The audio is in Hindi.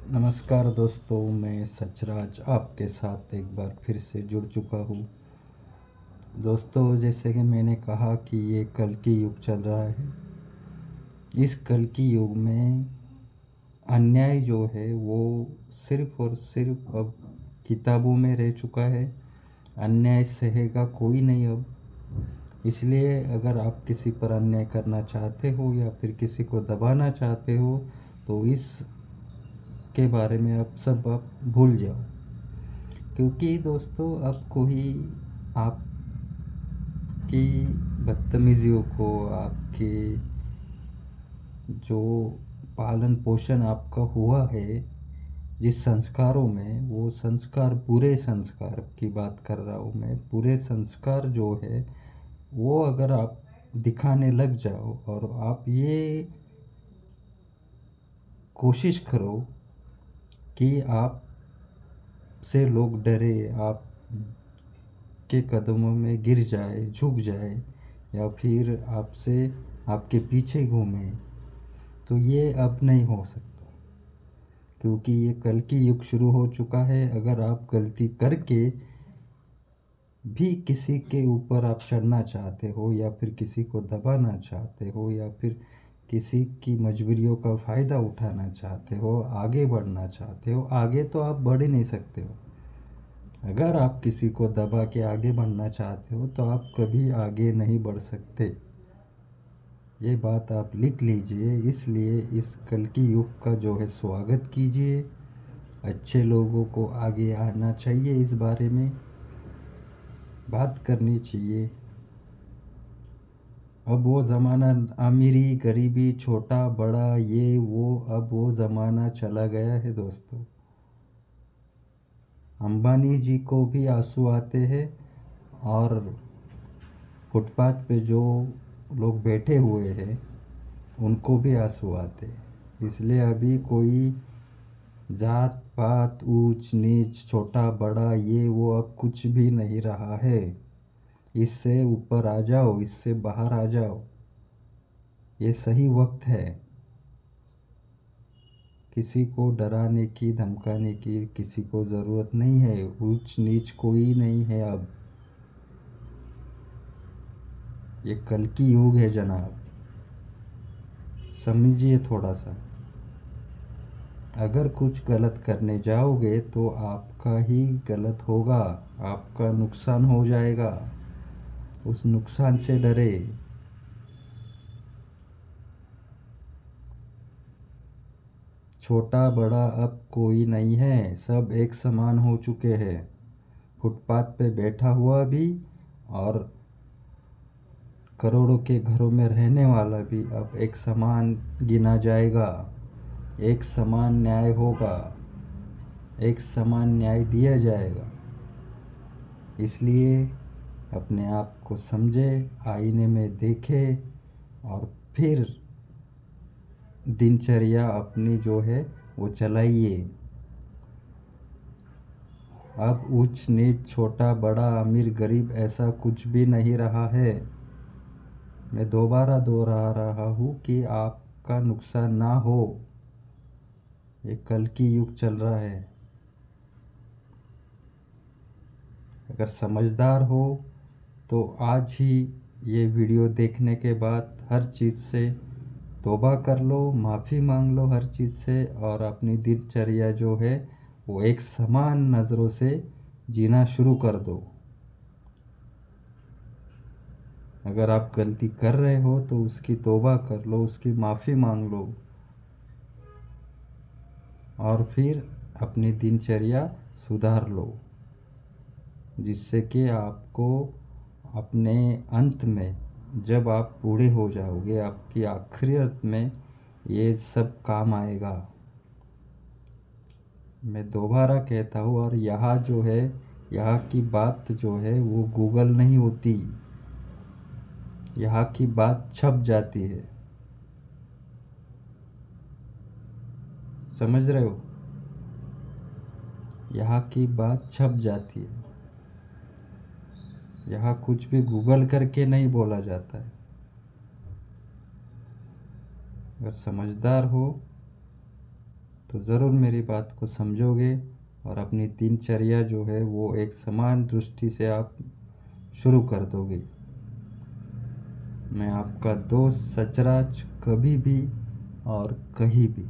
नमस्कार दोस्तों, मैं सचराज आपके साथ एक बार फिर से जुड़ चुका हूँ। दोस्तों, जैसे कि मैंने कहा कि ये कल की युग चल रहा है। इस कल की युग में अन्याय जो है वो सिर्फ और सिर्फ अब किताबों में रह चुका है। अन्याय सहेगा कोई नहीं अब। इसलिए अगर आप किसी पर अन्याय करना चाहते हो या फिर किसी को दबाना चाहते हो तो इस के बारे में आप भूल जाओ। क्योंकि दोस्तों, अब कोई आपकी बदतमीजियों को, आपके जो पालन पोषण आपका हुआ है जिस संस्कारों में, वो संस्कार बुरे संस्कार की बात कर रहा हूँ मैं। बुरे संस्कार जो है वो अगर आप दिखाने लग जाओ और आप ये कोशिश करो कि आप से लोग डरे, आप के कदमों में गिर जाए, झुक जाए या फिर आपसे आपके पीछे घूमे, तो ये अब नहीं हो सकता। क्योंकि ये कल की युग शुरू हो चुका है। अगर आप गलती करके भी किसी के ऊपर आप चढ़ना चाहते हो या फिर किसी को दबाना चाहते हो या फिर किसी की मजबूरियों का फ़ायदा उठाना चाहते हो, आगे बढ़ना चाहते हो, आगे तो आप बढ़ ही नहीं सकते हो। अगर आप किसी को दबा के आगे बढ़ना चाहते हो तो आप कभी आगे नहीं बढ़ सकते। ये बात आप लिख लीजिए। इसलिए इस कल की युग का जो है स्वागत कीजिए। अच्छे लोगों को आगे आना चाहिए, इस बारे में बात करनी चाहिए। अब वो ज़माना, अमीरी गरीबी छोटा बड़ा ये वो, अब वो ज़माना चला गया है दोस्तों। अंबानी जी को भी आंसू आते हैं और फुटपाथ पे जो लोग बैठे हुए हैं उनको भी आंसू आते हैं। इसलिए अभी कोई जात पात, ऊंच नीच, छोटा बड़ा ये वो अब कुछ भी नहीं रहा है। इससे ऊपर आ जाओ, इससे बाहर आ जाओ। ये सही वक्त है। किसी को डराने की, धमकाने की किसी को ज़रूरत नहीं है। ऊंच नीच कोई नहीं है अब। ये कल की युग है जनाब, समझिए थोड़ा सा। अगर कुछ गलत करने जाओगे तो आपका ही गलत होगा, आपका नुकसान हो जाएगा। उस नुकसान से डरे। छोटा बड़ा अब कोई नहीं है, सब एक समान हो चुके हैं। फुटपाथ पे बैठा हुआ भी और करोड़ों के घरों में रहने वाला भी अब एक समान गिना जाएगा। एक समान न्याय होगा, एक समान न्याय दिया जाएगा। इसलिए अपने आप को समझे, आईने में देखे और फिर दिनचर्या अपनी जो है वो चलाइए। अब ऊंच नीच, छोटा बड़ा, अमीर गरीब ऐसा कुछ भी नहीं रहा है। मैं दोबारा दोहरा रहा हूँ कि आपका नुकसान ना हो। ये कल की युग चल रहा है। अगर समझदार हो तो आज ही ये वीडियो देखने के बाद हर चीज़ से तौबा कर लो, माफ़ी मांग लो हर चीज़ से, और अपनी दिनचर्या जो है वो एक समान नज़रों से जीना शुरू कर दो। अगर आप गलती कर रहे हो तो उसकी तौबा कर लो, उसकी माफ़ी मांग लो और फिर अपनी दिनचर्या सुधार लो, जिससे कि आपको अपने अंत में, जब आप बूढ़े हो जाओगे, आपकी आखिरत में ये सब काम आएगा। मैं दोबारा कहता हूँ, और यहाँ जो है, यहाँ की बात जो है वो गूगल नहीं होती। यहाँ की बात छप जाती है। समझ रहे हो? यहाँ की बात छप जाती है। यहाँ कुछ भी गूगल करके नहीं बोला जाता है। अगर समझदार हो तो ज़रूर मेरी बात को समझोगे और अपनी दिनचर्या जो है वो एक समान दृष्टि से आप शुरू कर दोगे। मैं आपका दोस्त सचराज, कभी भी और कहीं भी।